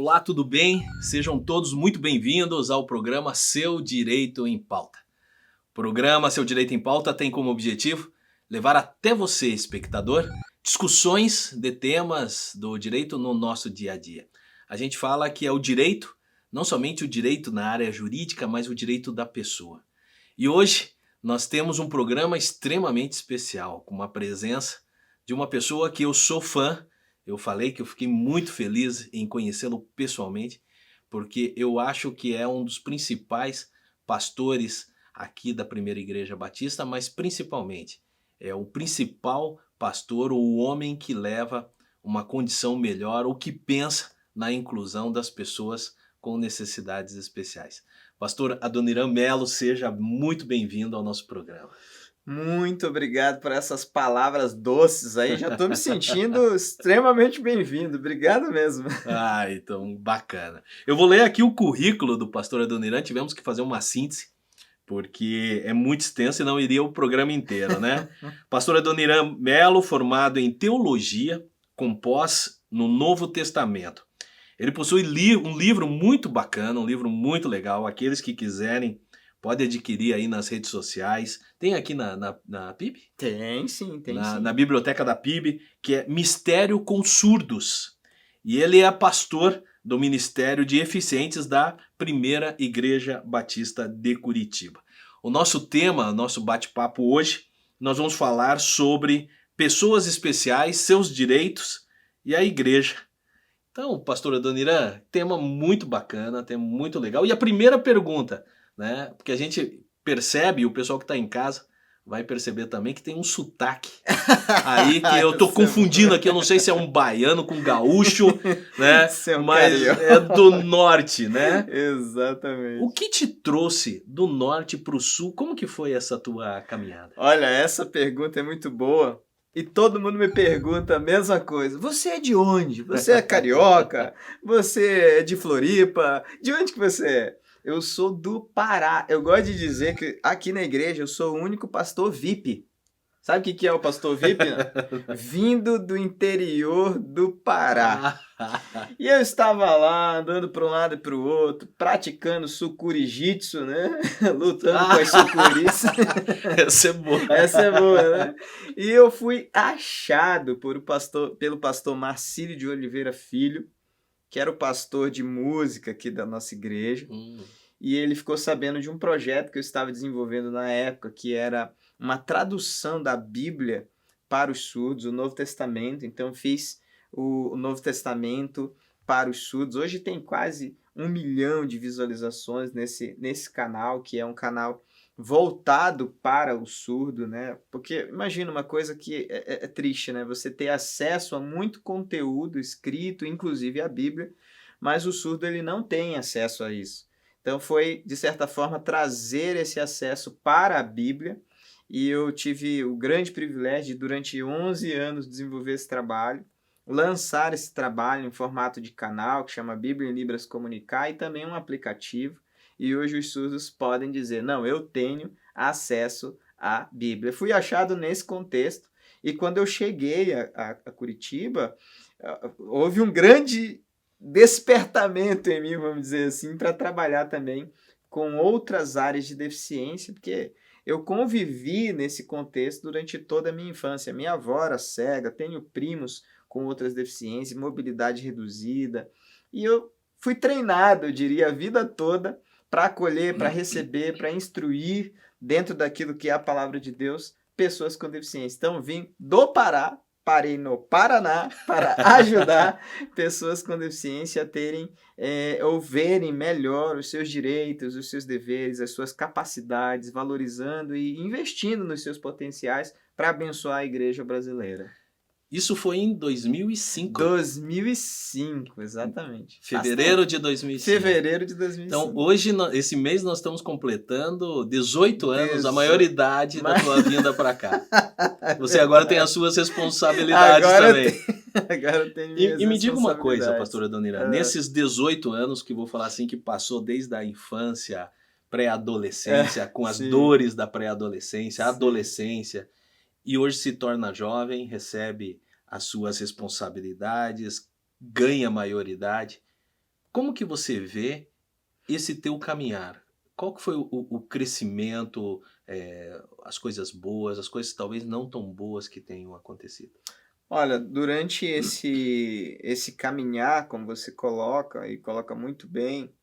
Olá, tudo bem? Sejam todos muito bem-vindos ao programa Seu Direito em Pauta. O programa Seu Direito em Pauta tem como objetivo levar até você, espectador, discussões de temas do direito no nosso dia a dia. A gente fala que é o direito, não somente o direito na área jurídica, mas o direito da pessoa. E hoje nós temos um programa extremamente especial, com uma presença de uma pessoa que eu sou fã. Eu falei que eu fiquei muito feliz em conhecê-lo pessoalmente, porque eu acho que é um dos principais pastores aqui da Primeira Igreja Batista, mas principalmente é o principal pastor ou o homem que leva uma condição melhor ou que pensa na inclusão das pessoas com necessidades especiais. Pastor Adoniran Melo, seja muito bem-vindo ao nosso programa. Muito obrigado por essas palavras doces aí, já estou me sentindo extremamente bem-vindo, obrigado mesmo. Ah, então bacana. Eu vou ler aqui o currículo do pastor Adoniran, tivemos que fazer uma síntese, porque é muito extenso e não iria o programa inteiro, né? Pastor Adoniran Melo, formado em teologia, com pós no Novo Testamento. Ele possui um livro muito bacana, um livro muito legal, aqueles que quiserem pode adquirir aí nas redes sociais. Tem aqui na PIB? Tem sim. Na biblioteca da PIB, que é Mistério com Surdos. E ele é pastor do Ministério de Eficientes da Primeira Igreja Batista de Curitiba. O nosso tema, nosso bate-papo hoje, nós vamos falar sobre pessoas especiais, seus direitos e a igreja. Então, pastor Adoniran, tema muito bacana, tema muito legal. E a primeira pergunta, né? Porque a gente percebe, e o pessoal que está em casa vai perceber também que tem um sotaque aí que eu tô confundindo aqui, eu não sei se é um baiano com gaúcho, né? Mas é do norte, né? Exatamente. O que te trouxe do norte para o sul? Como que foi essa tua caminhada? Olha, essa pergunta é muito boa. E todo mundo me pergunta a mesma coisa. Você é de onde? Você é carioca? Você é de Floripa? De onde que você é? Eu sou do Pará. Eu gosto de dizer que aqui na igreja eu sou o único pastor VIP. Sabe o que é o pastor VIP? Vindo do interior do Pará. E eu estava lá, andando para um lado e para o outro, praticando sucuri-jitsu, né? Lutando com as sucuris. Essa é boa. Essa é boa, né? E eu fui achado pelo pastor Marcílio de Oliveira Filho, que era o pastor de música aqui da nossa igreja. E ele ficou sabendo de um projeto que eu estava desenvolvendo na época, que era uma tradução da Bíblia para os surdos, o Novo Testamento. Então fiz o Novo Testamento para os surdos. Hoje tem quase 1 milhão de visualizações nesse canal, que é um canal voltado para o surdo, né? Porque imagina uma coisa que é triste, né? Você ter acesso a muito conteúdo escrito, inclusive a Bíblia, mas o surdo ele não tem acesso a isso. Então foi, de certa forma, trazer esse acesso para a Bíblia, e eu tive o grande privilégio de, durante 11 anos, desenvolver esse trabalho, lançar esse trabalho em formato de canal, que chama Bíblia em Libras Comunicar, e também um aplicativo, e hoje os surdos podem dizer, não, eu tenho acesso à Bíblia. Fui achado nesse contexto, e quando eu cheguei a Curitiba, houve um grande despertamento em mim, vamos dizer assim, para trabalhar também com outras áreas de deficiência, porque eu convivi nesse contexto durante toda a minha infância. Minha avó era cega, tenho primos com outras deficiências, mobilidade reduzida, e eu fui treinado, eu diria, a vida toda para acolher, para receber, para instruir dentro daquilo que é a palavra de Deus, pessoas com deficiência. Então, vim do Pará, parei no Paraná para ajudar pessoas com deficiência a terem ou verem melhor os seus direitos, os seus deveres, as suas capacidades, valorizando e investindo nos seus potenciais para abençoar a igreja brasileira. Isso foi em 2005. 2005, exatamente. Fevereiro de 2005. Fevereiro de 2005. Então, hoje, esse mês, nós estamos completando 18 anos, a maioridade da tua vinda para cá. Você agora tem as suas responsabilidades também. Agora tem minhas E me diga uma coisa, pastor Adoniran, nesses 18 anos que vou falar assim, que passou desde a infância, pré-adolescência, com as dores da pré-adolescência, adolescência, e hoje se torna jovem, recebe as suas responsabilidades, ganha maioridade. Como que você vê esse teu caminhar? Qual que foi o crescimento, as coisas boas, as coisas talvez não tão boas que tenham acontecido? Olha, durante esse caminhar, como você coloca, e coloca muito bem,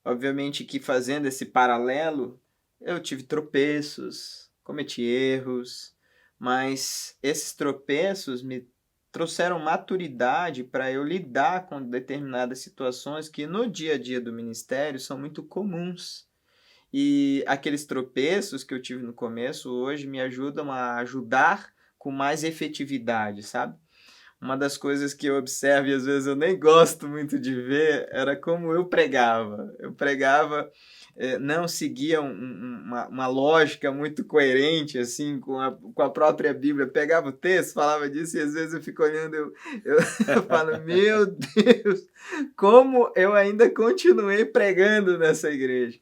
obviamente que fazendo esse paralelo, eu tive tropeços, cometi erros, mas esses tropeços me trouxeram maturidade para eu lidar com determinadas situações que no dia a dia do ministério são muito comuns. E aqueles tropeços que eu tive no começo hoje me ajudam a ajudar com mais efetividade, sabe? Uma das coisas que eu observo e às vezes eu nem gosto muito de ver era como eu pregava. Eu pregava, não seguia uma lógica muito coerente assim com a própria Bíblia. Pegava o texto, falava disso e às vezes eu fico olhando, eu falo, meu Deus, como eu ainda continuei pregando nessa igreja.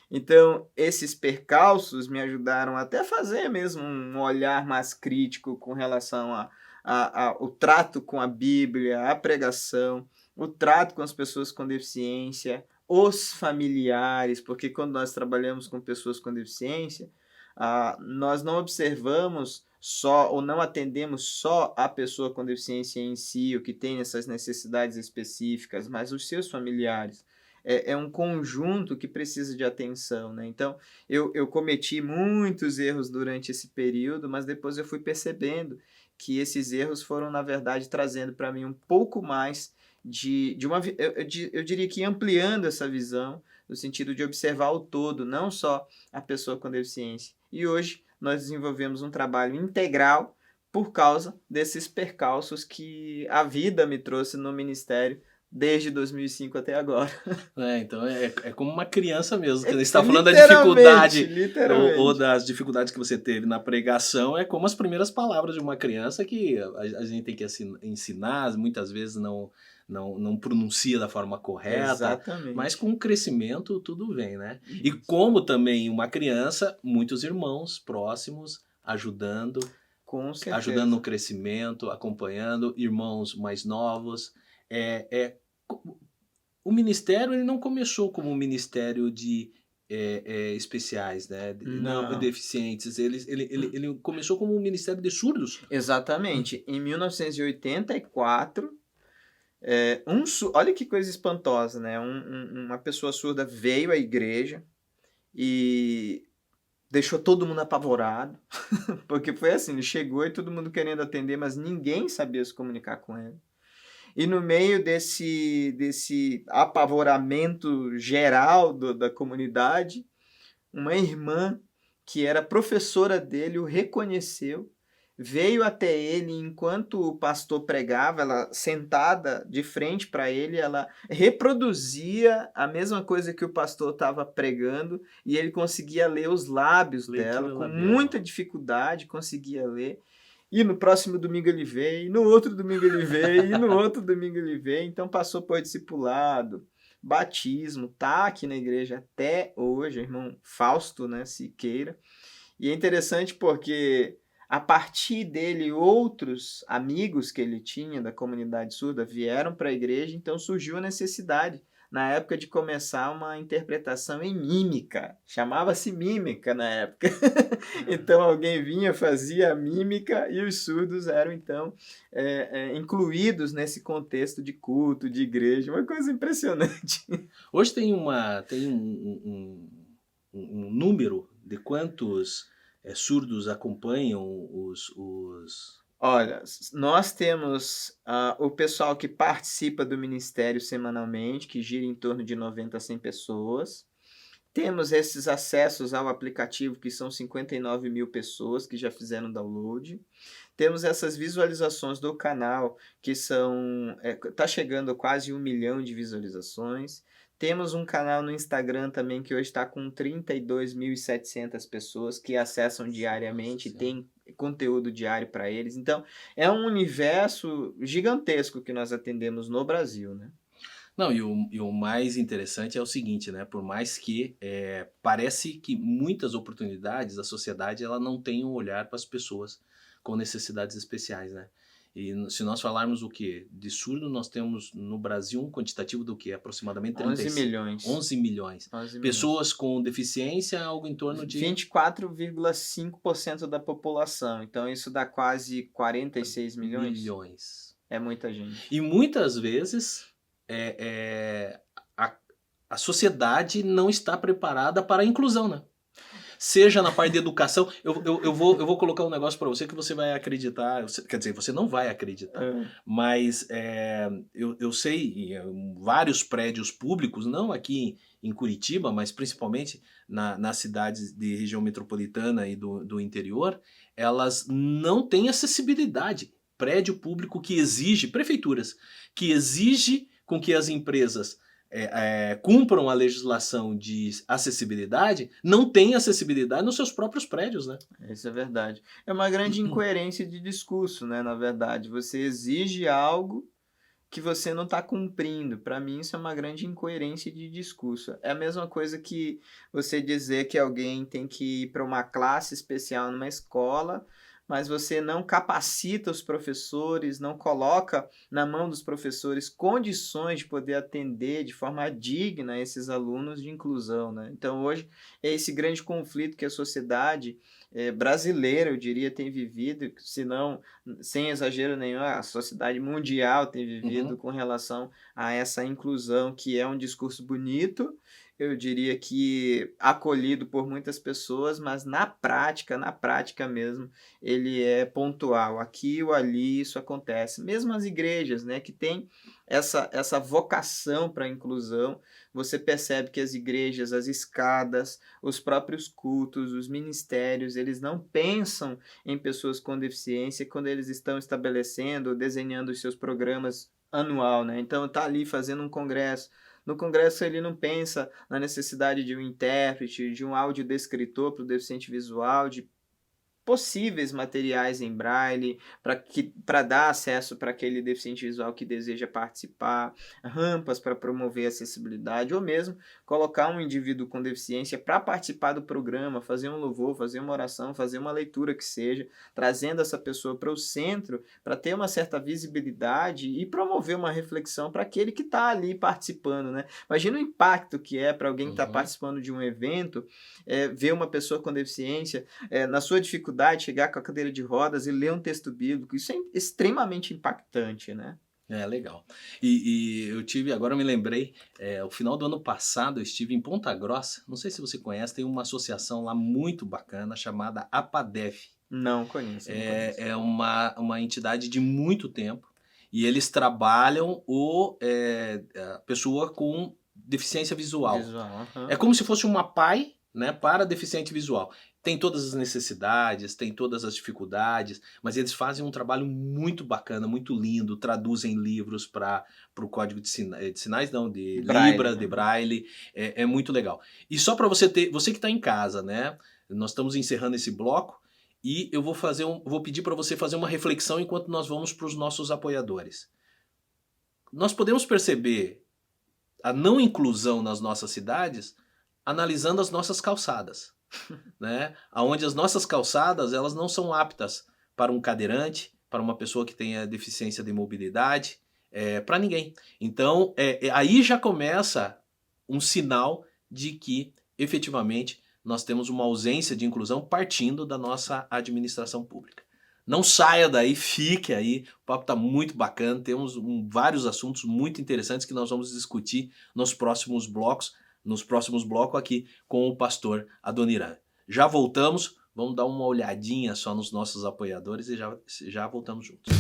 Então, esses percalços me ajudaram até a fazer mesmo um olhar mais crítico com relação o trato com a Bíblia, a pregação, o trato com as pessoas com deficiência, os familiares, porque quando nós trabalhamos com pessoas com deficiência, nós não observamos só ou não atendemos só a pessoa com deficiência em si, o que tem essas necessidades específicas, mas os seus familiares. É um conjunto que precisa de atenção, né? Então, eu cometi muitos erros durante esse período, mas depois eu fui percebendo que esses erros foram, na verdade, trazendo para mim um pouco mais eu diria que ampliando essa visão, no sentido de observar o todo, não só a pessoa com deficiência. E hoje nós desenvolvemos um trabalho integral por causa desses percalços que a vida me trouxe no ministério desde 2005 até agora. Então é como uma criança mesmo, que você está falando da Literalmente, dificuldade ou literalmente. das dificuldades que você teve na pregação, é como as primeiras palavras de uma criança que a gente tem que ensinar, muitas vezes não pronuncia da forma correta, mas Exatamente. com o crescimento tudo vem, né? E Isso. como também uma criança, muitos irmãos próximos ajudando Com no certeza. crescimento, acompanhando, irmãos mais novos. O ministério ele não começou como um ministério de especiais, né? Não, Não. deficientes. Ele começou como um ministério de surdos. Exatamente. Em 1984, olha que coisa espantosa, né? Uma pessoa surda veio à igreja e deixou todo mundo apavorado, porque foi assim, ele chegou e todo mundo querendo atender, mas ninguém sabia se comunicar com ele. E no meio desse apavoramento geral da comunidade, uma irmã que era professora dele o reconheceu, veio até ele enquanto o pastor pregava, ela sentada de frente para ele, ela reproduzia a mesma coisa que o pastor estava pregando e ele conseguia ler os lábios dela, Leitura com labial. muita dificuldade conseguia ler. E no próximo domingo ele veio, e no outro domingo ele veio, e no outro domingo ele veio. Então passou por discipulado, batismo, tá aqui na igreja até hoje, irmão Fausto, né, Siqueira. E é interessante porque a partir dele outros amigos que ele tinha da comunidade surda vieram para a igreja, então surgiu a necessidade na época de começar uma interpretação em mímica. Chamava-se mímica na época. Então alguém vinha, fazia a mímica e os surdos eram então incluídos nesse contexto de culto, de igreja. Uma coisa impressionante. Hoje tem um número de quantos surdos acompanham os... Olha, nós temos o pessoal que participa do ministério semanalmente, que gira em torno de 90 a 100 pessoas. Temos esses acessos ao aplicativo, que são 59 mil pessoas que já fizeram download. Temos essas visualizações do canal, que tá chegando a quase 1 milhão de visualizações. Temos um canal no Instagram também, que hoje está com 32.700 pessoas que acessam diariamente e tem conteúdo diário para eles. Então, é um universo gigantesco que nós atendemos no Brasil, né? Não, e o mais interessante é o seguinte, né? Por mais que parece que muitas oportunidades a sociedade ela não tem um olhar para as pessoas com necessidades especiais, né? E se nós falarmos o quê? De surdo, nós temos no Brasil um quantitativo do quê? Aproximadamente 11 milhões. 11 milhões. 11 milhões. Pessoas com deficiência, algo em torno de... 24,5% da população. Então, isso dá quase 46 milhões. Milhões. É muita gente. E muitas vezes a sociedade não está preparada para a inclusão, né? Seja na parte de educação, eu vou colocar um negócio para você que você vai acreditar, quer dizer, você não vai acreditar, mas eu sei, vários prédios públicos, não aqui em Curitiba, mas principalmente nas cidades de região metropolitana e do interior, elas não têm acessibilidade. Prédio público que exige, prefeituras, que exige com que as empresas cumpram a legislação de acessibilidade, não tem acessibilidade nos seus próprios prédios, né? Isso é verdade. É uma grande incoerência de discurso, né? Na verdade, você exige algo que você não está cumprindo. Para mim, isso é uma grande incoerência de discurso. É a mesma coisa que você dizer que alguém tem que ir para uma classe especial numa escola, mas você não capacita os professores, não coloca na mão dos professores condições de poder atender de forma digna esses alunos de inclusão, né? Então, hoje, é esse grande conflito que a sociedade brasileira, eu diria, tem vivido, se não, sem exagero nenhum, a sociedade mundial tem vivido com relação a essa inclusão, que é um discurso bonito, eu diria que acolhido por muitas pessoas, mas na prática mesmo, ele é pontual. Aqui ou ali isso acontece. Mesmo as igrejas, né, que tem essa vocação para a inclusão, você percebe que as igrejas, as escadas, os próprios cultos, os ministérios, eles não pensam em pessoas com deficiência quando eles estão estabelecendo ou desenhando os seus programas anual, né? Então, está ali fazendo um congresso. No congresso ele não pensa na necessidade de um intérprete, de um audiodescritor para o deficiente visual, de possíveis materiais em braille para dar acesso para aquele deficiente visual que deseja participar, rampas para promover a acessibilidade, ou mesmo colocar um indivíduo com deficiência para participar do programa, fazer um louvor, fazer uma oração, fazer uma leitura que seja, trazendo essa pessoa para o centro, para ter uma certa visibilidade e promover uma reflexão para aquele que está ali participando, né? Imagina o impacto que é para alguém que está participando de um evento, ver uma pessoa com deficiência, na sua dificuldade, chegar com a cadeira de rodas e ler um texto bíblico. Isso é extremamente impactante, né? Legal. E eu tive, agora eu me lembrei, o final do ano passado eu estive em Ponta Grossa, não sei se você conhece, tem uma associação lá muito bacana chamada APADEV. Não conheço. É uma entidade de muito tempo e eles trabalham a pessoa com deficiência visual. É como se fosse uma PAI, né, para deficiente visual. Tem todas as necessidades, tem todas as dificuldades, mas eles fazem um trabalho muito bacana, muito lindo, traduzem livros para o código de sinais, não, de Braille, Libra, de Braille, é muito legal. E só para você que está em casa, né, nós estamos encerrando esse bloco e eu vou pedir para você fazer uma reflexão enquanto nós vamos para os nossos apoiadores. Nós podemos perceber a não inclusão nas nossas cidades analisando as nossas calçadas, né? Onde as nossas calçadas elas não são aptas para um cadeirante, para uma pessoa que tenha deficiência de mobilidade, para ninguém. Então, aí já começa um sinal de que, efetivamente, nós temos uma ausência de inclusão partindo da nossa administração pública. Não saia daí, fique aí, o papo está muito bacana, temos vários assuntos muito interessantes que nós vamos discutir nos próximos blocos aqui com o pastor Adoniran. Já voltamos, vamos dar uma olhadinha só nos nossos apoiadores e já voltamos juntos.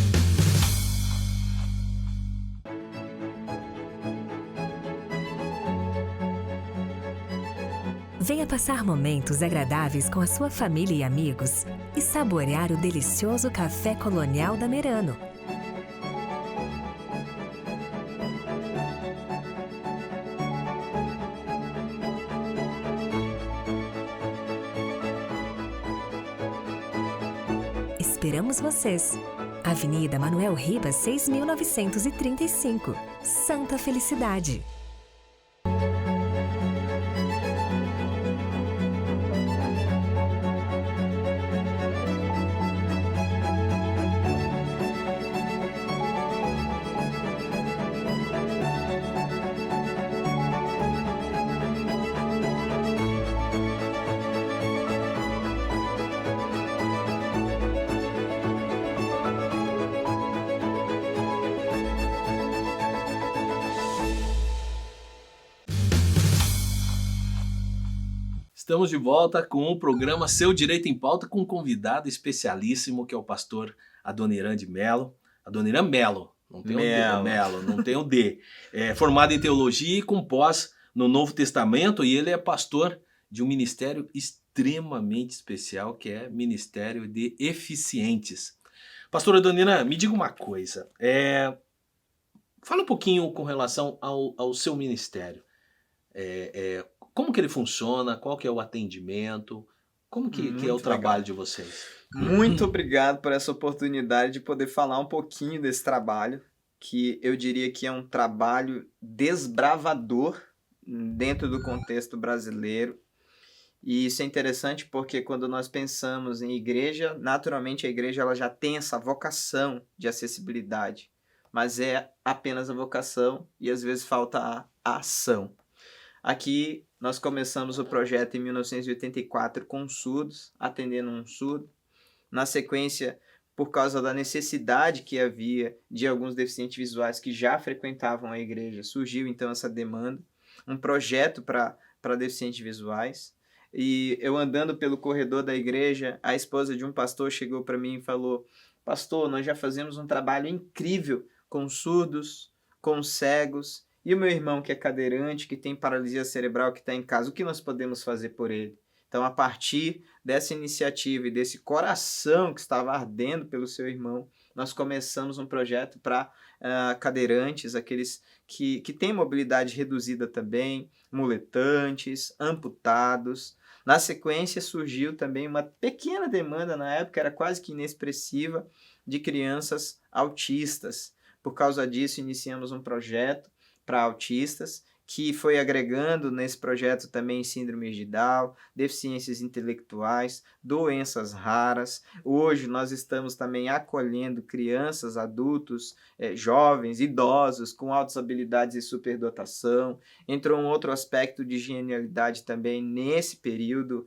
Venha passar momentos agradáveis com a sua família e amigos e saborear o delicioso café colonial da Merano. Esperamos vocês! Avenida Manuel Ribas, 6.935, Santa Felicidade. Estamos de volta com o programa Seu Direito em Pauta com um convidado especialíssimo que é o pastor Adoniran de Mello. Adoniran Mello, não tem o D, é Mello, não tem o D. É formado em teologia e com pós no Novo Testamento e ele é pastor de um ministério extremamente especial que é Ministério de Eficientes. Pastor Adoniran, me diga uma coisa, fala um pouquinho com relação ao seu ministério. Como que ele funciona? Qual que é o atendimento? Como que é o trabalho de vocês? Muito obrigado por essa oportunidade de poder falar um pouquinho desse trabalho, que eu diria que é um trabalho desbravador dentro do contexto brasileiro. E isso é interessante porque quando nós pensamos em igreja, naturalmente a igreja ela já tem essa vocação de acessibilidade, mas é apenas a vocação e às vezes falta a ação. Aqui nós começamos o projeto em 1984 com surdos, atendendo um surdo. Na sequência, por causa da necessidade que havia de alguns deficientes visuais que já frequentavam a igreja, surgiu então essa demanda, um projeto para deficientes visuais. E eu andando pelo corredor da igreja, a esposa de um pastor chegou para mim e falou: pastor, nós já fazemos um trabalho incrível com surdos, com cegos, e o meu irmão que é cadeirante, que tem paralisia cerebral, que está em casa, o que nós podemos fazer por ele? Então, a partir dessa iniciativa e desse coração que estava ardendo pelo seu irmão, nós começamos um projeto para cadeirantes, aqueles que têm mobilidade reduzida também, muletantes, amputados. Na sequência, surgiu também uma pequena demanda, na época era quase que inexpressiva, de crianças autistas. Por causa disso, iniciamos um projeto para autistas, que foi agregando nesse projeto também síndromes de Down, deficiências intelectuais, doenças raras. Hoje nós estamos também acolhendo crianças, adultos, jovens, idosos com altas habilidades e superdotação. Entrou um outro aspecto de genialidade também nesse período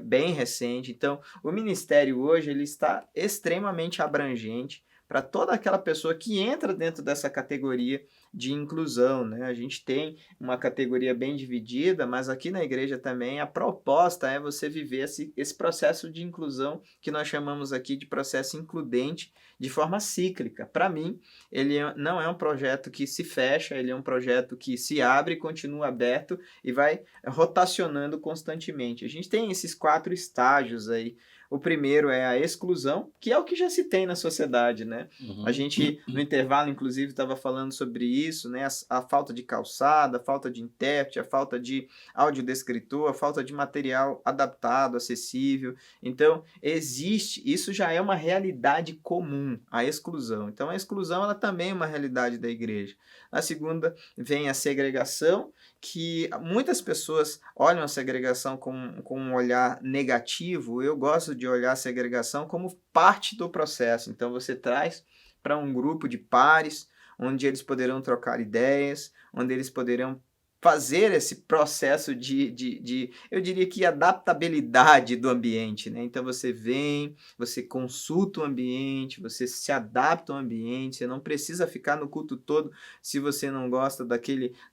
bem recente. Então, o Ministério hoje ele está extremamente abrangente para toda aquela pessoa que entra dentro dessa categoria de inclusão, né? A gente tem uma categoria bem dividida, mas aqui na igreja também a proposta é você viver esse processo de inclusão que nós chamamos aqui de processo includente de forma cíclica. Para mim, ele não é um projeto que se fecha, ele é um projeto que se abre, continua aberto e vai rotacionando constantemente. A gente tem esses 4 estágios aí. O primeiro é a exclusão, que é o que já se tem na sociedade, né? A gente, no intervalo, inclusive, estava falando sobre isso, né? A falta de calçada, a falta de intérprete, a falta de audiodescritor, a falta de material adaptado, acessível. Então, isso já é uma realidade comum, a exclusão. Então, a exclusão ela também é uma realidade da igreja. Na segunda, vem a segregação, que muitas pessoas olham a segregação com um olhar negativo. Eu gosto de olhar a segregação como parte do processo. Então, você traz para um grupo de pares, onde eles poderão trocar ideias, onde eles poderão fazer esse processo de eu diria que adaptabilidade do ambiente, né? Então você vem, você consulta o ambiente, você se adapta ao ambiente, você não precisa ficar no culto todo se você não gosta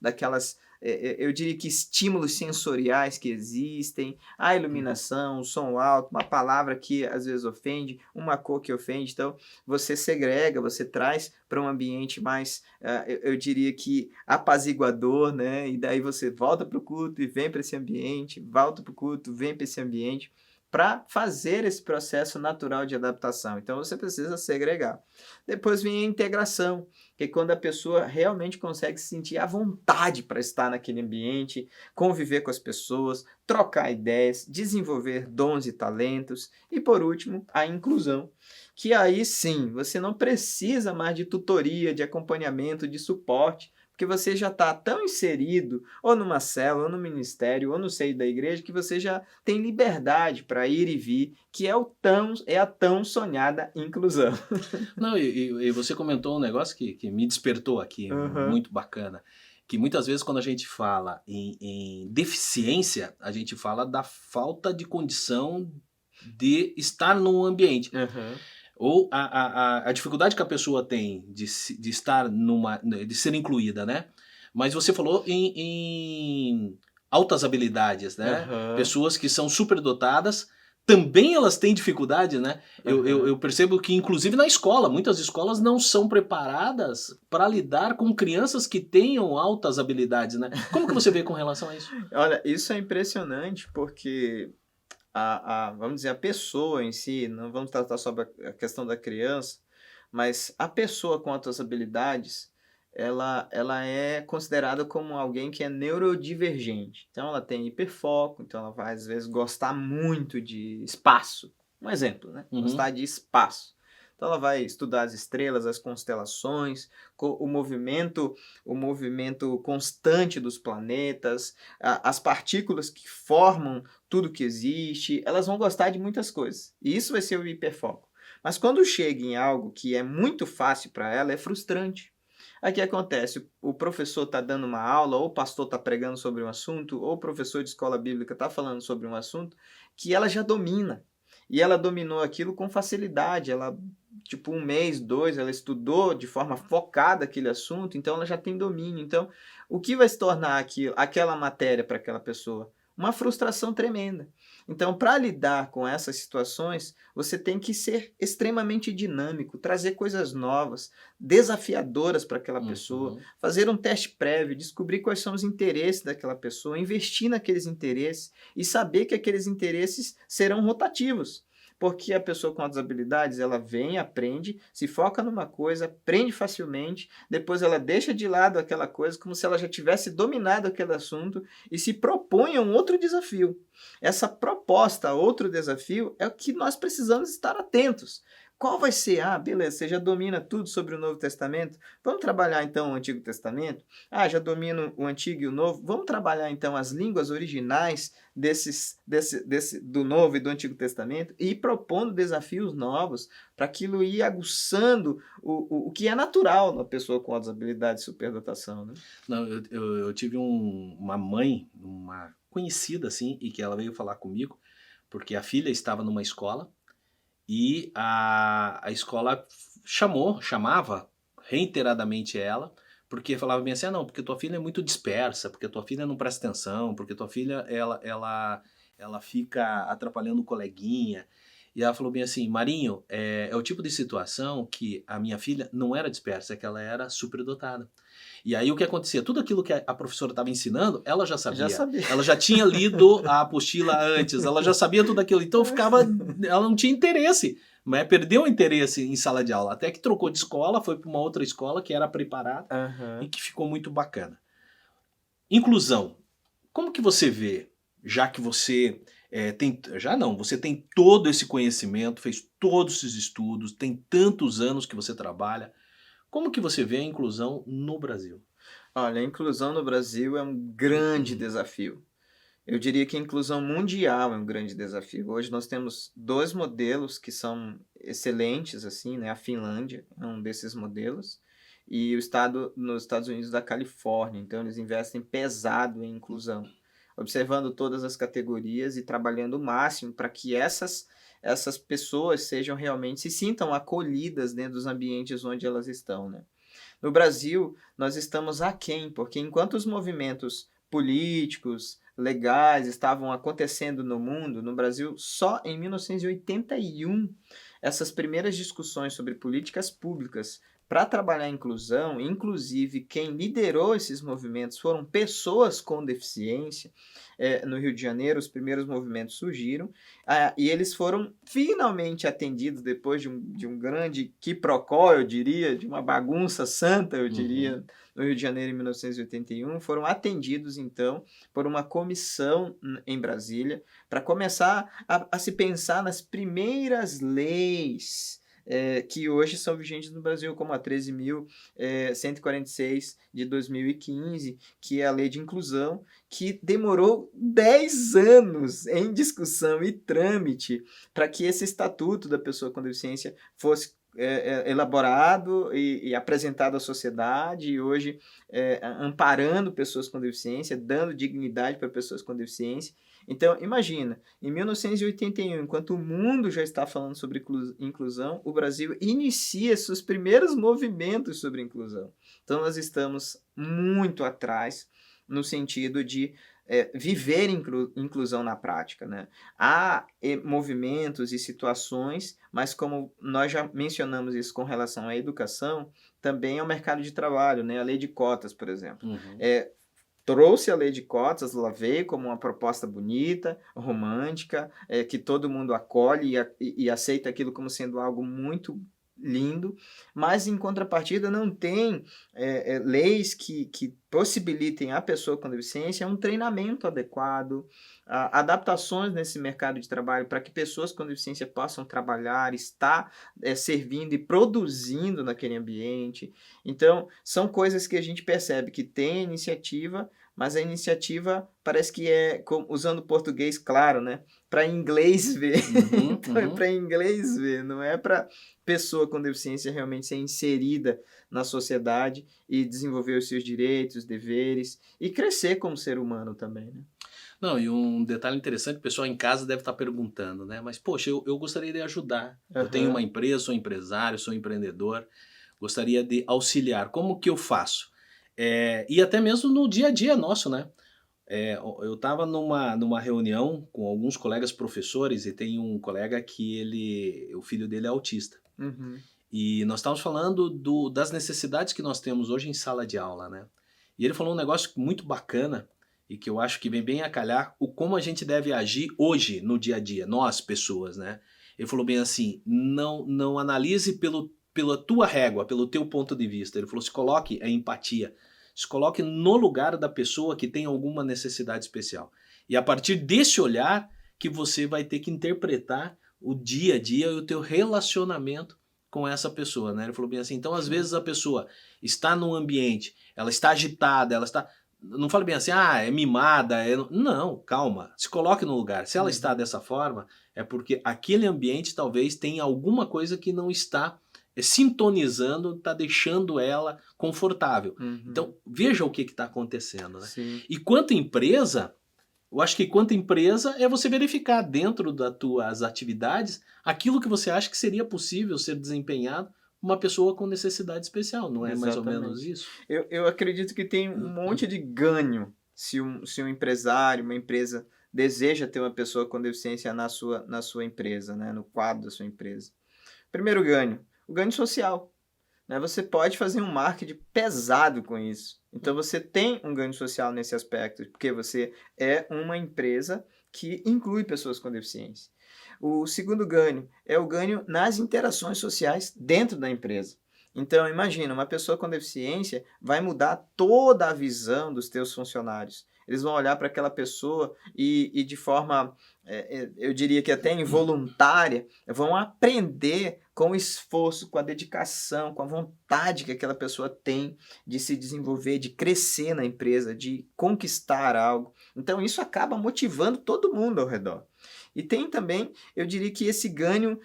daquelas eu diria que estímulos sensoriais que existem, a iluminação, o som alto, uma palavra que às vezes ofende, uma cor que ofende. Então, você segrega, você traz para um ambiente mais, eu diria que apaziguador, né? E daí você volta para o culto e vem para esse ambiente, volta para o culto, vem para esse ambiente, para fazer esse processo natural de adaptação. Então, você precisa segregar. Depois vem a integração, que é quando a pessoa realmente consegue se sentir à vontade para estar naquele ambiente, conviver com as pessoas, trocar ideias, desenvolver dons e talentos. E, por último, a inclusão, que aí sim, você não precisa mais de tutoria, de acompanhamento, de suporte, porque você já está tão inserido, ou numa célula, ou no ministério, ou no seio da igreja, que você já tem liberdade para ir e vir, que é a tão sonhada inclusão. Não, e você comentou um negócio que me despertou aqui, muito bacana, que muitas vezes quando a gente fala em deficiência, a gente fala da falta de condição de estar num ambiente. Ou a dificuldade que a pessoa tem de estar de ser incluída, né? Mas você falou em altas habilidades, né? Uhum. Pessoas que são superdotadas, também elas têm dificuldade, né? Eu percebo que, inclusive na escola, muitas escolas não são preparadas para lidar com crianças que tenham altas habilidades, né? Como que você vê com relação a isso? Olha, isso é impressionante porque vamos dizer, a pessoa em si, não vamos tratar sobre a questão da criança, mas a pessoa com altas habilidades, ela é considerada como alguém que é neurodivergente. Então, ela tem hiperfoco, então ela vai, às vezes, gostar muito de espaço. Um exemplo, né? Gostar de espaço. Então, ela vai estudar as estrelas, as constelações, o movimento constante dos planetas, as partículas que formam tudo que existe. Elas vão gostar de muitas coisas. E isso vai ser o hiperfoco. Mas quando chega em algo que é muito fácil para ela, é frustrante. Aí o que acontece? O professor está dando uma aula, ou o pastor está pregando sobre um assunto, ou o professor de escola bíblica está falando sobre um assunto que ela já domina. E ela dominou aquilo com facilidade. Ela, tipo, 1 mês, 2, ela estudou de forma focada aquele assunto, então ela já tem domínio. Então, o que vai se tornar aquela matéria para aquela pessoa? Uma frustração tremenda. Então, para lidar com essas situações, você tem que ser extremamente dinâmico, trazer coisas novas, desafiadoras para aquela pessoa, fazer um teste prévio, descobrir quais são os interesses daquela pessoa, investir naqueles interesses e saber que aqueles interesses serão rotativos. Porque a pessoa com altas habilidades, ela vem, aprende, se foca numa coisa, aprende facilmente, depois ela deixa de lado aquela coisa como se ela já tivesse dominado aquele assunto e se propõe a um outro desafio. Essa proposta, outro desafio, é o que nós precisamos estar atentos. Qual vai ser? Beleza, você já domina tudo sobre o Novo Testamento? Vamos trabalhar então o Antigo Testamento? Já domino o Antigo e o Novo? Vamos trabalhar então as línguas originais do Novo e do Antigo Testamento e ir propondo desafios novos para aquilo ir aguçando o que é natural na pessoa com altas habilidades de superdotação, né? Não, eu tive uma mãe, uma conhecida assim, e que ela veio falar comigo, porque a filha estava numa escola e a escola chamava reiteradamente ela, porque falava bem assim, não, porque tua filha é muito dispersa, porque tua filha não presta atenção, porque tua filha, ela fica atrapalhando o coleguinha. E ela falou bem assim, Marinho, é o tipo de situação que a minha filha não era dispersa, é que ela era superdotada. E aí o que acontecia? Tudo aquilo que a professora estava ensinando, ela já sabia. Ela já tinha lido a apostila antes, ela já sabia tudo aquilo. Então ela não tinha interesse, mas perdeu o interesse em sala de aula. Até que trocou de escola, foi para uma outra escola que era preparada e que ficou muito bacana. Inclusão. Como que você vê, já que você você tem todo esse conhecimento, fez todos esses estudos, tem tantos anos que você trabalha, como que você vê a inclusão no Brasil? Olha, a inclusão no Brasil é um grande desafio. Eu diria que a inclusão mundial é um grande desafio. Hoje nós temos 2 modelos que são excelentes, assim, né? A Finlândia é um desses modelos e o estado nos Estados Unidos da Califórnia. Então eles investem pesado em inclusão, observando todas as categorias e trabalhando o máximo para que essas pessoas se sintam acolhidas dentro dos ambientes onde elas estão, né? No Brasil, nós estamos aquém, porque enquanto os movimentos políticos, legais estavam acontecendo no mundo, no Brasil, só em 1981, essas primeiras discussões sobre políticas públicas para trabalhar a inclusão, inclusive quem liderou esses movimentos foram pessoas com deficiência. No Rio de Janeiro, os primeiros movimentos surgiram e eles foram finalmente atendidos depois de um grande quiprocó, eu diria, de uma bagunça santa, eu diria, no Rio de Janeiro em 1981, foram atendidos então por uma comissão em Brasília para começar a se pensar nas primeiras leis que hoje são vigentes no Brasil, como a 13.146 de 2015, que é a lei de inclusão, que demorou 10 anos em discussão e trâmite para que esse estatuto da pessoa com deficiência fosse elaborado e apresentado à sociedade, e hoje amparando pessoas com deficiência, dando dignidade para pessoas com deficiência. Então, imagina, em 1981, enquanto o mundo já está falando sobre inclusão, o Brasil inicia seus primeiros movimentos sobre inclusão. Então, nós estamos muito atrás no sentido de viver inclusão na prática, né? Há movimentos e situações, mas como nós já mencionamos isso com relação à educação, também é o mercado de trabalho, né? A lei de cotas, por exemplo. Trouxe a lei de cotas, ela veio como uma proposta bonita, romântica, que todo mundo acolhe e aceita aquilo como sendo algo muito lindo, mas em contrapartida não tem leis que possibilitem à pessoa com deficiência um treinamento adequado, adaptações nesse mercado de trabalho para que pessoas com deficiência possam trabalhar, estar servindo e produzindo naquele ambiente. Então, são coisas que a gente percebe que tem iniciativa, mas a iniciativa parece que usando português claro, né? Para inglês ver. Para inglês ver, não é para pessoa com deficiência realmente ser inserida na sociedade e desenvolver os seus direitos, deveres e crescer como ser humano também, né? Não, e um detalhe interessante, o pessoal em casa deve estar perguntando, né? Mas, poxa, eu gostaria de ajudar. Eu tenho uma empresa, sou empresário, sou empreendedor, gostaria de auxiliar. Como que eu faço? E até mesmo no dia a dia nosso, né? Eu estava numa reunião com alguns colegas professores e tem um colega que o filho dele é autista. E nós estávamos falando das necessidades que nós temos hoje em sala de aula, né? E ele falou um negócio muito bacana e que eu acho que vem bem a calhar como a gente deve agir hoje no dia a dia, nós pessoas, né? Ele falou bem assim, não analise pela tua régua, pelo teu ponto de vista. Ele falou, se coloque a empatia, se coloque no lugar da pessoa que tem alguma necessidade especial. E a partir desse olhar que você vai ter que interpretar o dia a dia e o teu relacionamento com essa pessoa, né? Ele falou bem assim, então às vezes a pessoa está num ambiente, ela está agitada, ela está... Não fale bem assim, é mimada, Não, calma, se coloque no lugar. Se ela está dessa forma, é porque aquele ambiente talvez tenha alguma coisa que não está sintonizando, está deixando ela confortável. Então, veja o que está acontecendo, né? E quanto empresa, eu acho que quanto empresa é você verificar dentro das tuas atividades aquilo que você acha que seria possível ser desempenhado uma pessoa com necessidade especial, não é? Exatamente. Mais ou menos isso? Eu acredito que tem um monte de ganho se um empresário, uma empresa deseja ter uma pessoa com deficiência na sua empresa, né? No quadro da sua empresa. Primeiro ganho, o ganho social. Né? Você pode fazer um marketing pesado com isso. Então você tem um ganho social nesse aspecto, porque você é uma empresa que inclui pessoas com deficiência. O segundo ganho é o ganho nas interações sociais dentro da empresa. Então, imagina, uma pessoa com deficiência vai mudar toda a visão dos teus funcionários. Eles vão olhar para aquela pessoa e de forma, eu diria que até involuntária, vão aprender com o esforço, com a dedicação, com a vontade que aquela pessoa tem de se desenvolver, de crescer na empresa, de conquistar algo. Então, isso acaba motivando todo mundo ao redor. E tem também, eu diria que esse ganho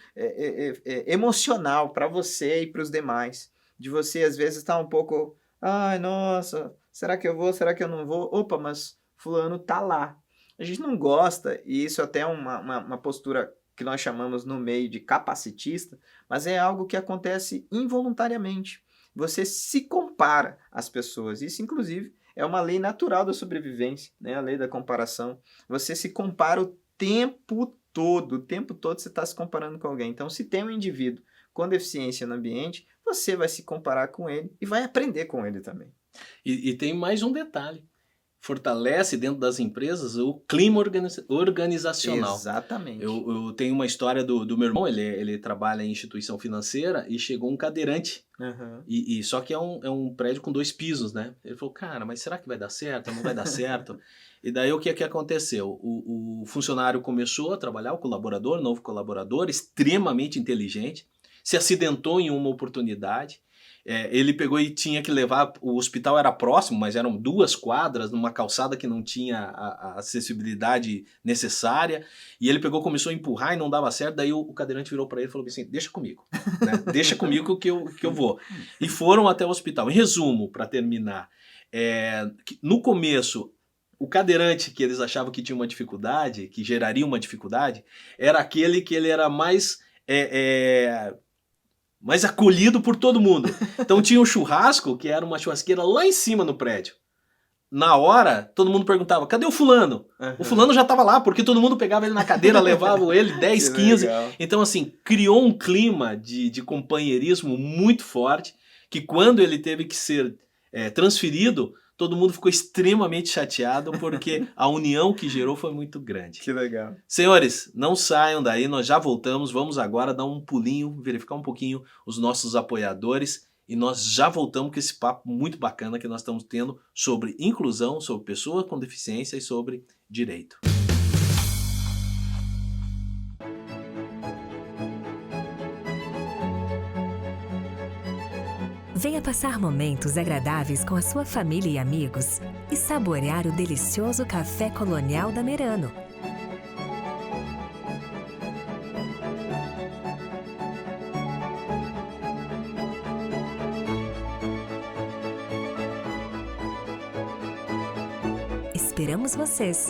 emocional para você e para os demais. De você, às vezes, estar um pouco... Ai, nossa, será que eu vou? Será que eu não vou? Opa, mas fulano tá lá. A gente não gosta, e isso até é uma postura que nós chamamos no meio de capacitista, mas é algo que acontece involuntariamente. Você se compara às pessoas. Isso, inclusive, é uma lei natural da sobrevivência, né? A lei da comparação. Você se compara o tempo todo você está se comparando com alguém. Então, se tem um indivíduo com deficiência no ambiente, você vai se comparar com ele e vai aprender com ele também. E tem mais um detalhe. Fortalece dentro das empresas o clima organizacional. Exatamente. Eu tenho uma história do meu irmão, ele trabalha em instituição financeira e chegou um cadeirante. E só que é um prédio com 2 pisos, né? Ele falou, cara, mas será que vai dar certo? Não vai dar certo? E daí o que aconteceu? O funcionário começou a trabalhar, o novo colaborador, extremamente inteligente, se acidentou em uma oportunidade. Ele pegou e tinha que levar, o hospital era próximo, mas eram 2 quadras, numa calçada que não tinha a acessibilidade necessária, e ele pegou, começou a empurrar e não dava certo, daí o cadeirante virou para ele e falou assim, deixa comigo, né? Deixa comigo que eu vou. E foram até o hospital. Em resumo, para terminar, no começo, o cadeirante que eles achavam que tinha uma dificuldade, que geraria uma dificuldade, era aquele que ele era mais acolhido por todo mundo. Então tinha um churrasco, que era uma churrasqueira lá em cima no prédio. na hora, todo mundo perguntava, cadê o fulano? O fulano já estava lá, porque todo mundo pegava ele na cadeira, levava ele 10, 15. Então, assim, criou um clima de companheirismo muito forte, que quando ele teve que ser transferido, todo mundo ficou extremamente chateado, porque a união que gerou foi muito grande. Que legal. Senhores, não saiam daí, nós já voltamos, vamos agora dar um pulinho, verificar um pouquinho os nossos apoiadores, e nós já voltamos com esse papo muito bacana que nós estamos tendo sobre inclusão, sobre pessoas com deficiência e sobre direito. Venha passar momentos agradáveis com a sua família e amigos e saborear o delicioso café colonial da Merano. Esperamos vocês.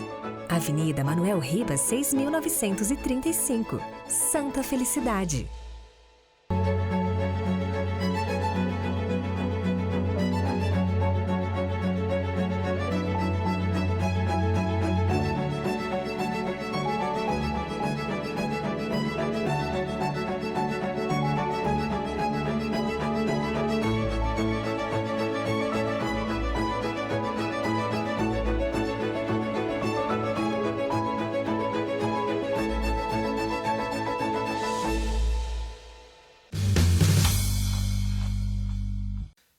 Avenida Manuel Ribas, 6.935, Santa Felicidade.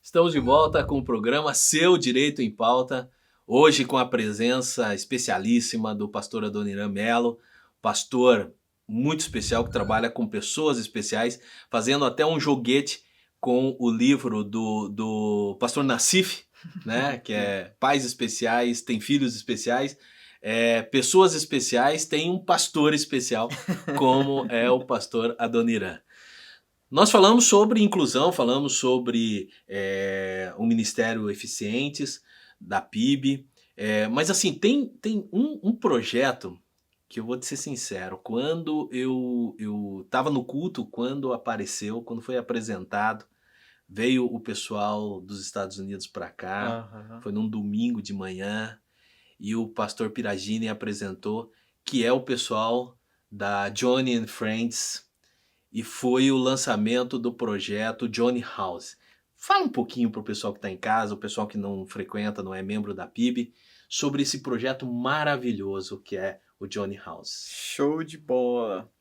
Estamos de volta com o programa Seu Direito em Pauta, hoje com a presença especialíssima do pastor Adoniran Mello, pastor muito especial que trabalha com pessoas especiais, fazendo até um joguete com o livro do pastor Nassif, né, que é Pais Especiais, Tem Filhos Especiais, Pessoas Especiais, tem um pastor especial, como é o pastor Adoniran. Nós falamos sobre inclusão, falamos sobre o Ministério Eficientes, da PIB, mas assim, tem um projeto que eu vou te ser sincero, quando eu estava no culto, quando apareceu, quando foi apresentado, veio o pessoal dos Estados Unidos para cá, foi num domingo de manhã, e o pastor Piragini apresentou, que é o pessoal da Johnny and Friends, e foi o lançamento do projeto Johnny House. Fala um pouquinho para o pessoal que está em casa, o pessoal que não frequenta, não é membro da PIB, sobre esse projeto maravilhoso que é o Johnny House. Show de bola!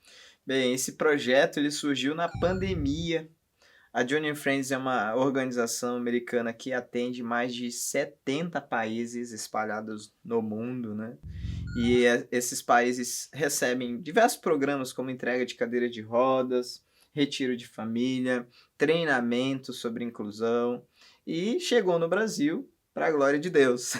Bem, esse projeto ele surgiu na pandemia. A Johnny Friends é uma organização americana que atende mais de 70 países espalhados no mundo, né? E esses países recebem diversos programas como entrega de cadeira de rodas, retiro de família, treinamento sobre inclusão, e chegou no Brasil para a glória de Deus.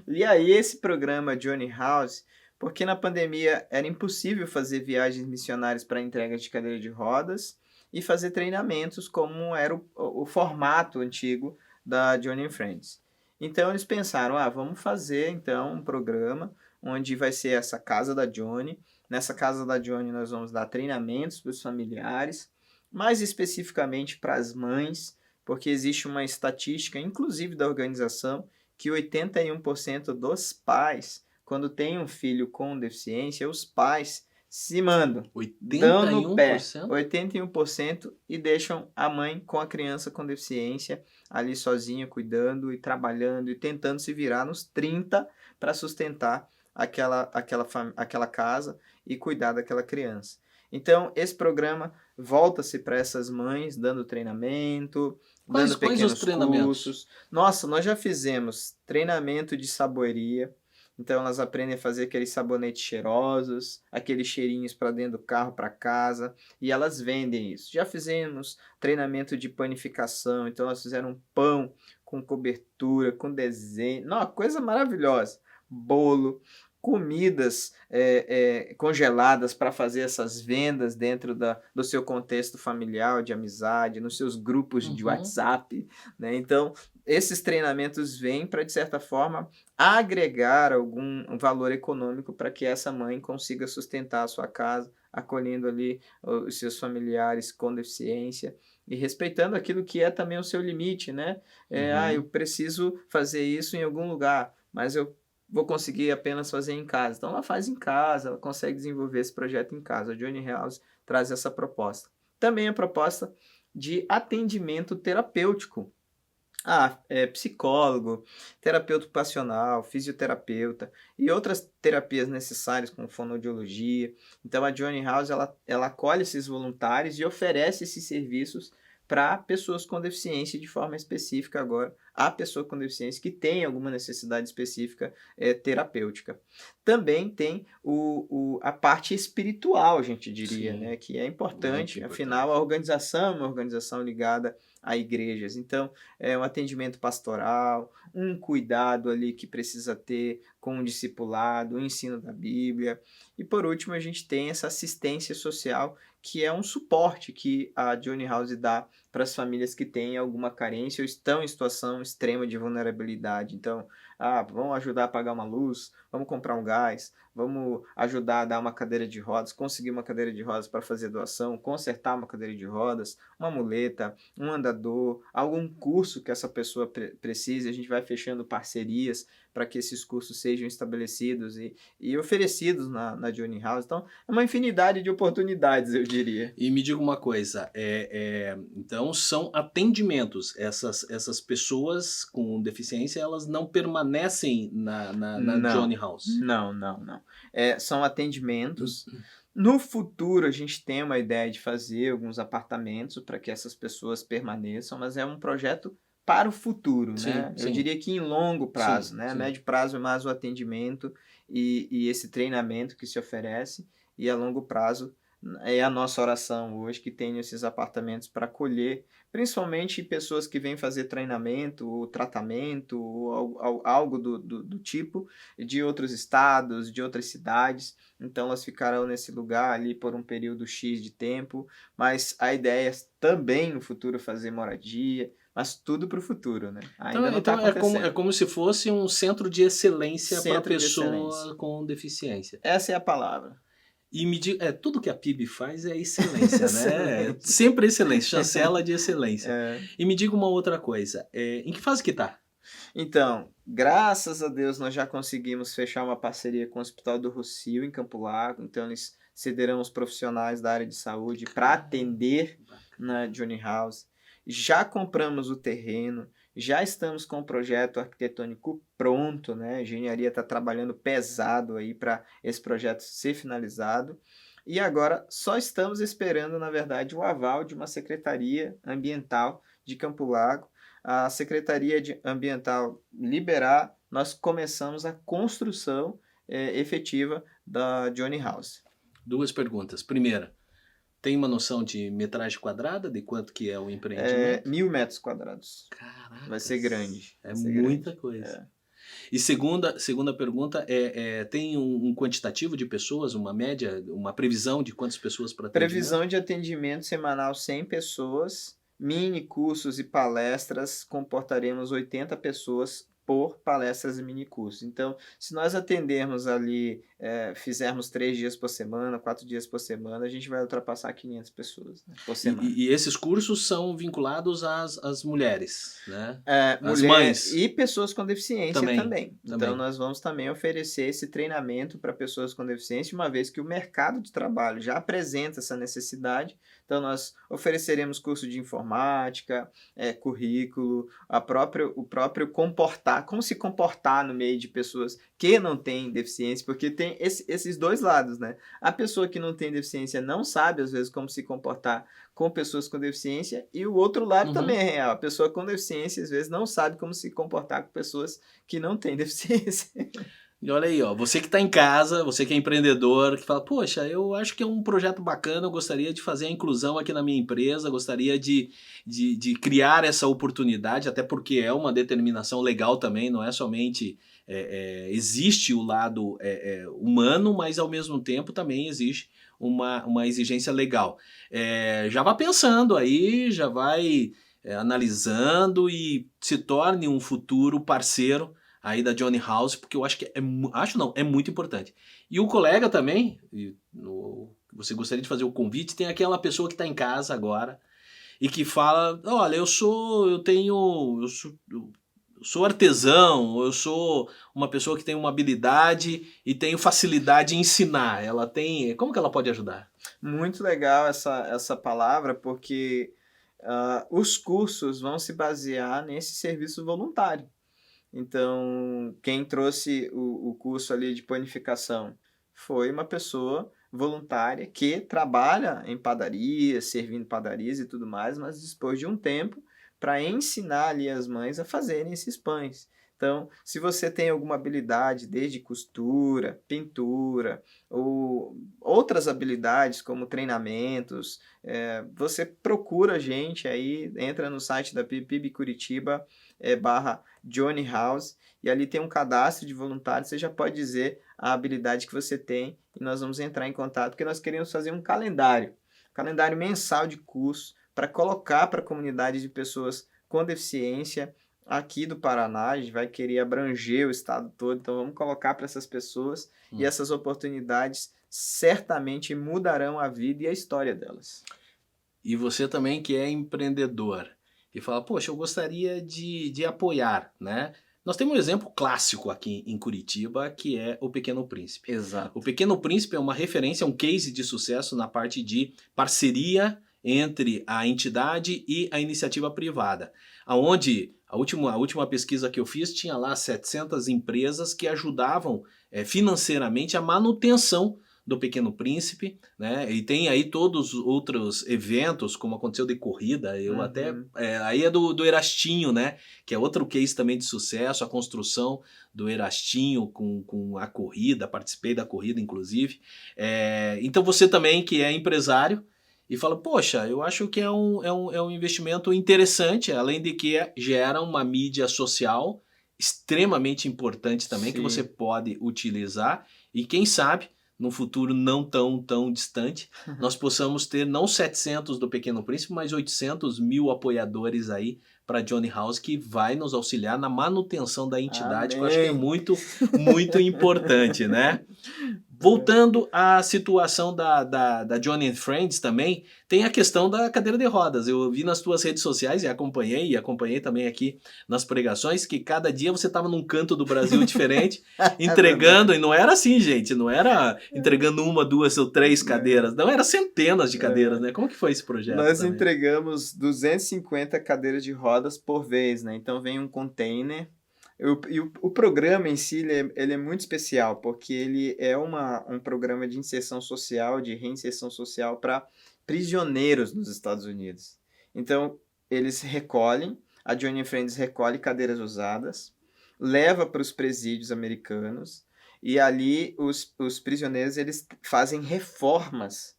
E aí esse programa Johnny House, porque na pandemia era impossível fazer viagens missionárias para entrega de cadeira de rodas e fazer treinamentos como era o formato antigo da Johnny Friends. Então eles pensaram, vamos fazer então um programa onde vai ser essa casa da Johnny. Nessa casa da Johnny nós vamos dar treinamentos para os familiares, mais especificamente para as mães, porque existe uma estatística, inclusive da organização, que 81% dos pais, quando tem um filho com deficiência, os pais se mandam, 81%? dão no pé, 81%, e deixam a mãe com a criança com deficiência ali sozinha, cuidando e trabalhando e tentando se virar nos 30 para sustentar aquela casa e cuidar daquela criança. Então, esse programa volta-se para essas mães, dando treinamento, dando pequenos cursos. Nossa, nós já fizemos treinamento de saboeria. Então, elas aprendem a fazer aqueles sabonetes cheirosos, aqueles cheirinhos para dentro do carro, para casa, e elas vendem isso. Já fizemos treinamento de panificação, então elas fizeram pão com cobertura, com desenho, uma coisa maravilhosa. Bolo, comidas congeladas para fazer essas vendas dentro do seu contexto familiar, de amizade, nos seus grupos de WhatsApp, né? Então, esses treinamentos vêm para, de certa forma, agregar algum valor econômico para que essa mãe consiga sustentar a sua casa, acolhendo ali os seus familiares com deficiência e respeitando aquilo que é também o seu limite, né? Eu preciso fazer isso em algum lugar, mas eu vou conseguir apenas fazer em casa. Então ela faz em casa, ela consegue desenvolver esse projeto em casa. A Journey House traz essa proposta. Também a proposta de atendimento terapêutico. Psicólogo, terapeuta ocupacional, fisioterapeuta e outras terapias necessárias como fonoaudiologia. Então a Journey House ela acolhe esses voluntários e oferece esses serviços para pessoas com deficiência de forma específica agora, a pessoa com deficiência que tem alguma necessidade específica terapêutica. Também tem a parte espiritual, a gente diria, né, que é importante, afinal a organização é uma organização ligada a igrejas. Então, é um atendimento pastoral, um cuidado ali que precisa ter com o discipulado, o ensino da Bíblia. E por último, a gente tem essa assistência social, que é um suporte que a Journey House dá para as famílias que têm alguma carência ou estão em situação extrema de vulnerabilidade. Então, vamos ajudar a pagar uma luz, vamos comprar um gás, vamos ajudar a dar uma cadeira de rodas, conseguir uma cadeira de rodas para fazer doação, consertar uma cadeira de rodas, uma muleta, um andador, algum curso que essa pessoa precise. A gente vai fechando parcerias para que esses cursos sejam estabelecidos e oferecidos na Journey House. Então, é uma infinidade de oportunidades, eu diria. E me diga uma coisa, então são atendimentos. Essas pessoas com deficiência, elas não permanecem na Journey House? Não. São atendimentos. No futuro, a gente tem uma ideia de fazer alguns apartamentos para que essas pessoas permaneçam, mas é um projeto para o futuro, né? Eu diria que em longo prazo, né? Médio prazo é mais o atendimento e esse treinamento que se oferece, e a longo prazo é a nossa oração hoje que tenha esses apartamentos para acolher, principalmente pessoas que vêm fazer treinamento, ou tratamento, ou algo do tipo, de outros estados, de outras cidades. Então elas ficarão nesse lugar ali por um período X de tempo, mas a ideia é também no futuro fazer moradia, mas tudo para o futuro, né? Ainda não está acontecendo. É como se fosse um centro de excelência para a pessoa com deficiência. Essa é a palavra. E me diga, tudo que a PIB faz é excelência, né? Sempre excelência, chancela de excelência. E me diga uma outra coisa, em que fase que está? Então, graças a Deus nós já conseguimos fechar uma parceria com o Hospital do Rocio, em Campo Largo. Então eles cederão os profissionais da área de saúde para atender na Journey House. Já compramos o terreno, já estamos com o projeto arquitetônico pronto, né? A engenharia está trabalhando pesado aí para esse projeto ser finalizado. E agora só estamos esperando, na verdade, o aval de uma secretaria ambiental de Campo Largo. A Secretaria Ambiental liberar, nós começamos a construção efetiva da Journey House. 2 perguntas. Primeira, tem uma noção de metragem quadrada, de quanto que é o empreendimento? 1.000 metros quadrados. Caraca. Vai ser grande. Muita coisa. E segunda pergunta, tem um quantitativo de pessoas, uma média, uma previsão de quantas pessoas para atendimento? Previsão de atendimento semanal 100 pessoas, mini cursos e palestras, comportaremos 80 pessoas por palestras e mini cursos. Então, se nós atendermos ali, fizermos 3 dias por semana, 4 dias por semana, a gente vai ultrapassar 500 pessoas, né, por semana. E esses cursos são vinculados às mulheres, né? As mães. E pessoas com deficiência também. Então, nós vamos também oferecer esse treinamento para pessoas com deficiência, uma vez que o mercado de trabalho já apresenta essa necessidade. Então, nós ofereceremos curso de informática, currículo, o próprio como se comportar no meio de pessoas que não têm deficiência, porque tem esses dois lados, né? A pessoa que não tem deficiência não sabe, às vezes, como se comportar com pessoas com deficiência, e o outro lado também é real. A pessoa com deficiência, às vezes, não sabe como se comportar com pessoas que não têm deficiência. E olha aí, você que está em casa, você que é empreendedor, que fala, poxa, eu acho que é um projeto bacana, eu gostaria de fazer a inclusão aqui na minha empresa, gostaria de criar essa oportunidade, até porque é uma determinação legal também, não é somente... existe o lado humano, mas ao mesmo tempo também existe uma exigência legal. Já vá pensando aí, já vai analisando e se torne um futuro parceiro aí da Journey House, porque eu acho que é muito importante. E o colega também, você gostaria de fazer o convite, tem aquela pessoa que está em casa agora e que fala, olha, eu sou artesão, eu sou uma pessoa que tem uma habilidade e tenho facilidade em ensinar. Ela tem, como que ela pode ajudar? Muito legal essa palavra, porque os cursos vão se basear nesse serviço voluntário. Então, quem trouxe o curso ali de panificação foi uma pessoa voluntária que trabalha em padarias, servindo padarias e tudo mais, mas dispôs de um tempo para ensinar ali as mães a fazerem esses pães. Então, se você tem alguma habilidade, desde costura, pintura, ou outras habilidades como treinamentos, você procura a gente aí, entra no site da PIB Curitiba, /Johnny House, e ali tem um cadastro de voluntários, você já pode dizer a habilidade que você tem, e nós vamos entrar em contato, porque nós queremos fazer um calendário mensal de curso, para colocar para a comunidade de pessoas com deficiência aqui do Paraná. A gente vai querer abranger o estado todo, então vamos colocar para essas pessoas e essas oportunidades certamente mudarão a vida e a história delas. E você também que é empreendedor e fala, poxa, eu gostaria de apoiar, né? Nós temos um exemplo clássico aqui em Curitiba, que é o Pequeno Príncipe. Exato. O Pequeno Príncipe é uma referência, um case de sucesso na parte de parceria entre a entidade e a iniciativa privada, aonde a última pesquisa que eu fiz tinha lá 700 empresas que ajudavam financeiramente a manutenção do Pequeno Príncipe, né? E tem aí todos os outros eventos, como aconteceu de corrida, aí é do Erastinho, né? Que é outro case também de sucesso, a construção do Erastinho com a corrida, participei da corrida, inclusive. Então você também que é empresário, e fala, poxa, eu acho que é um investimento interessante, além de que gera uma mídia social extremamente importante também, Sim. que você pode utilizar, e quem sabe, num futuro não tão distante, nós possamos ter não 700 do Pequeno Príncipe, mas 800 mil apoiadores aí para Johnny House, que vai nos auxiliar na manutenção da entidade, que eu acho que é muito, muito importante, né? Voltando à situação da Johnny and Friends também, tem a questão da cadeira de rodas. Eu vi nas tuas redes sociais e acompanhei também aqui nas pregações, que cada dia você estava num canto do Brasil diferente, entregando, e não era assim, gente, não era entregando uma, duas ou três cadeiras, não, era centenas de cadeiras, né? Como que foi esse projeto? Nós também? entregamos 250 cadeiras de rodas por vez, né? Então vem um container. O programa em si ele é muito especial, porque ele é um programa de inserção social, de reinserção social para prisioneiros nos Estados Unidos. Então, eles recolhem, a Johnny Friends recolhe cadeiras usadas, leva para os presídios americanos, e ali os prisioneiros eles fazem reformas,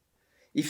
e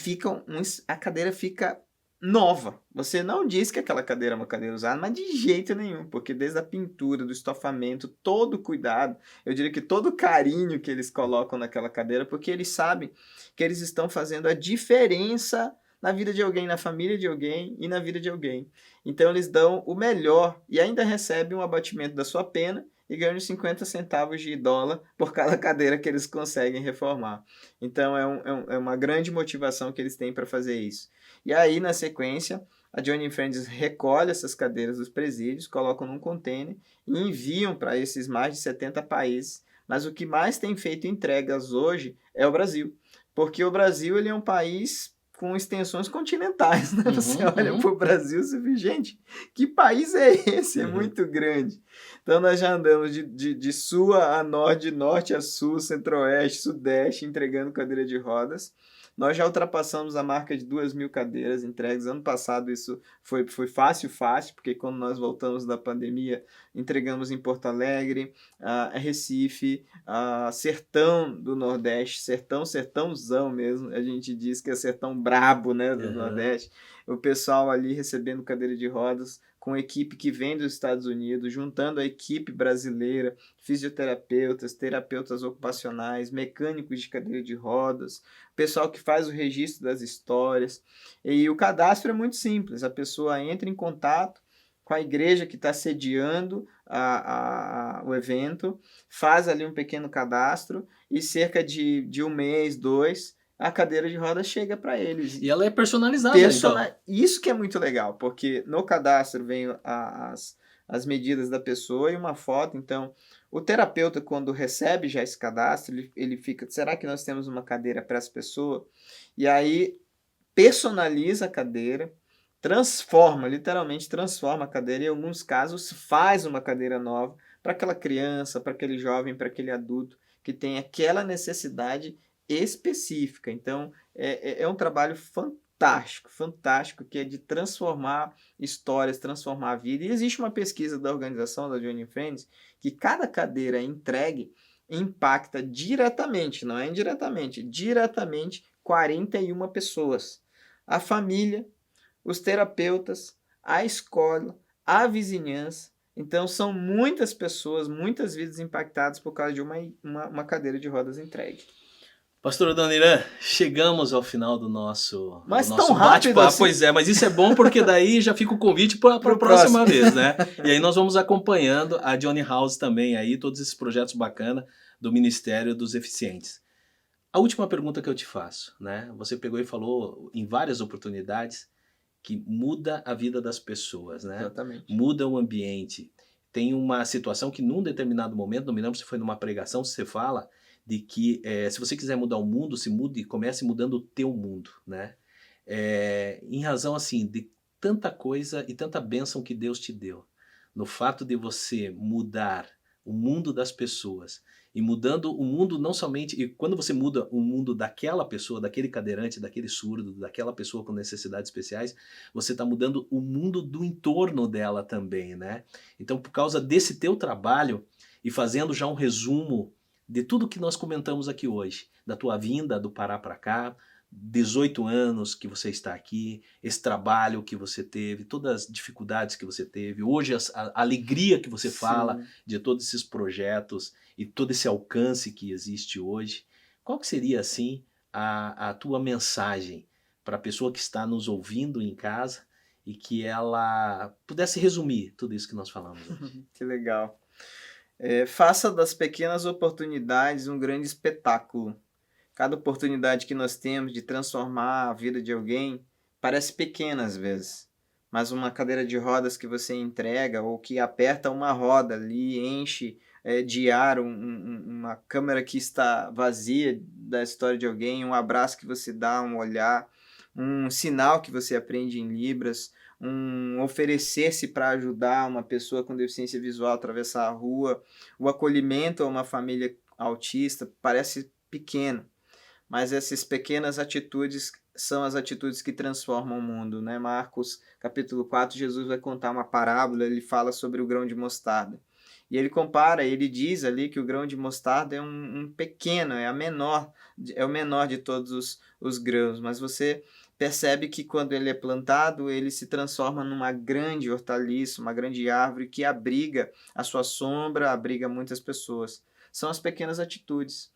a cadeira fica nova. Você não diz que aquela cadeira é uma cadeira usada, mas de jeito nenhum, porque desde a pintura, do estofamento, todo o cuidado, eu diria que todo o carinho que eles colocam naquela cadeira, porque eles sabem que eles estão fazendo a diferença na vida de alguém, na família de alguém e na vida de alguém. Então eles dão o melhor e ainda recebem um abatimento da sua pena e ganham 50 centavos de dólar por cada cadeira que eles conseguem reformar. Então é uma grande motivação que eles têm para fazer isso. E aí, na sequência, a Johnny Friends recolhe essas cadeiras dos presídios, colocam num container e enviam para esses mais de 70 países. Mas o que mais tem feito entregas hoje é o Brasil. Porque o Brasil ele é um país com extensões continentais, né? Você olha para o Brasil e vê, gente, que país é esse? É muito grande. Então, nós já andamos de sul a norte, de norte a sul, centro-oeste, sudeste, entregando cadeira de rodas. Nós já ultrapassamos a marca de 2.000 cadeiras entregues. Ano passado isso foi fácil, porque quando nós voltamos da pandemia, entregamos em Porto Alegre, Recife, Sertão do Nordeste, sertãozão mesmo. A gente diz que é sertão brabo, né, do Nordeste. O pessoal ali recebendo cadeira de rodas, com equipe que vem dos Estados Unidos, juntando a equipe brasileira, fisioterapeutas, terapeutas ocupacionais, mecânicos de cadeira de rodas, pessoal que faz o registro das histórias. E o cadastro é muito simples, a pessoa entra em contato com a igreja que está sediando o evento, faz ali um pequeno cadastro e cerca de um mês, 2, a cadeira de rodas chega para eles. E ela é personalizada, então. Isso que é muito legal, porque no cadastro vem as medidas da pessoa e uma foto. Então, o terapeuta, quando recebe já esse cadastro, ele fica, será que nós temos uma cadeira para essa pessoa? E aí, personaliza a cadeira, literalmente transforma a cadeira, e em alguns casos faz uma cadeira nova para aquela criança, para aquele jovem, para aquele adulto que tem aquela necessidade específica. Então, é um trabalho fantástico, que é de transformar histórias, transformar a vida. E existe uma pesquisa da organização da Johnny Friends que cada cadeira entregue impacta diretamente, não é indiretamente, diretamente 41 pessoas. A família, os terapeutas, a escola, a vizinhança. Então, são muitas pessoas, muitas vidas impactadas por causa de uma cadeira de rodas entregue. Pastor Adoniran, chegamos ao final do nosso tão rápido assim. Pois é, mas isso é bom porque daí já fica o convite para a próxima vez, né? E aí nós vamos acompanhando a Johnny House também aí, todos esses projetos bacanas do Ministério dos Eficientes. A última pergunta que eu te faço, né? Você pegou e falou em várias oportunidades que muda a vida das pessoas, né? Exatamente. Muda o ambiente. Tem uma situação que num determinado momento, não me lembro se foi numa pregação, se você fala de que se você quiser mudar o mundo, se mude e comece mudando o teu mundo, né? Em razão assim de tanta coisa e tanta bênção que Deus te deu, no fato de você mudar o mundo das pessoas e mudando o mundo não somente, e quando você muda o mundo daquela pessoa, daquele cadeirante, daquele surdo, daquela pessoa com necessidades especiais, você está mudando o mundo do entorno dela também, né? Então, por causa desse teu trabalho e fazendo já um resumo de tudo que nós comentamos aqui hoje, da tua vinda do Pará para cá, 18 anos que você está aqui, esse trabalho que você teve, todas as dificuldades que você teve, hoje a alegria que você fala de todos esses projetos e todo esse alcance que existe hoje. Qual que seria, assim, a tua mensagem para a pessoa que está nos ouvindo em casa e que ela pudesse resumir tudo isso que nós falamos hoje? Que legal. Faça das pequenas oportunidades um grande espetáculo. Cada oportunidade que nós temos de transformar a vida de alguém parece pequena às vezes, mas uma cadeira de rodas que você entrega ou que aperta uma roda ali, enche de ar uma câmera que está vazia da história de alguém, um abraço que você dá, um olhar, um sinal que você aprende em Libras, um oferecer-se para ajudar uma pessoa com deficiência visual a atravessar a rua, o acolhimento a uma família autista, parece pequeno. Mas essas pequenas atitudes são as atitudes que transformam o mundo, né? Marcos capítulo 4, Jesus vai contar uma parábola, ele fala sobre o grão de mostarda. E ele compara, ele diz ali que o grão de mostarda é um pequeno, é o menor de todos os grãos, mas você percebe que quando ele é plantado, ele se transforma numa grande hortaliça, uma grande árvore que abriga a sua sombra, abriga muitas pessoas. São as pequenas atitudes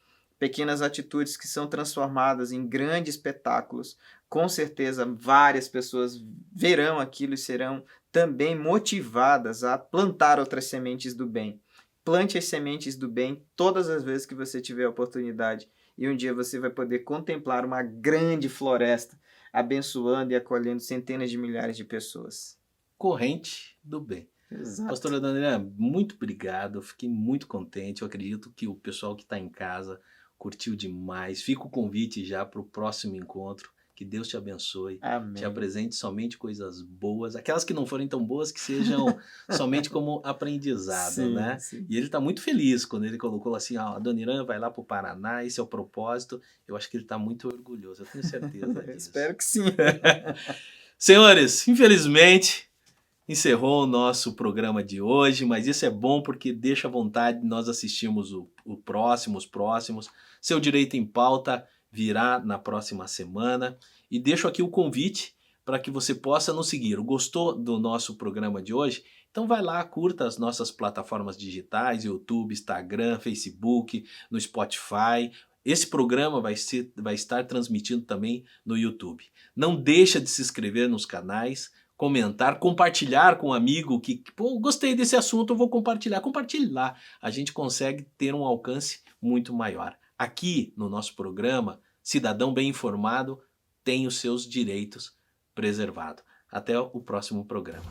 que são transformadas em grandes espetáculos. Com certeza, várias pessoas verão aquilo e serão também motivadas a plantar outras sementes do bem. Plante as sementes do bem todas as vezes que você tiver a oportunidade. E um dia você vai poder contemplar uma grande floresta, abençoando e acolhendo centenas de milhares de pessoas. Corrente do bem. Exato. Pastora Adoniran, muito obrigado. Eu fiquei muito contente. Eu acredito que o pessoal que está em casa curtiu demais. Fica o convite já para o próximo encontro. Que Deus te abençoe. Amém. Te apresente somente coisas boas. Aquelas que não forem tão boas, que sejam somente como aprendizado, sim, né? Sim. E ele está muito feliz quando ele colocou assim, a Adoniran vai lá para o Paraná, esse é o propósito. Eu acho que ele está muito orgulhoso. Eu tenho certeza disso. Espero que sim. Senhores, infelizmente, encerrou o nosso programa de hoje, mas isso é bom porque deixa à vontade, nós assistimos os próximos. Seu Direito em Pauta virá na próxima semana. E deixo aqui o convite para que você possa nos seguir. Gostou do nosso programa de hoje? Então vai lá, curta as nossas plataformas digitais, YouTube, Instagram, Facebook, no Spotify. Esse programa vai estar transmitido também no YouTube. Não deixa de se inscrever nos canais, comentar, compartilhar com um amigo que, gostei desse assunto, eu vou compartilhar. Compartilhe lá, a gente consegue ter um alcance muito maior. Aqui no nosso programa, cidadão bem informado tem os seus direitos preservados. Até o próximo programa.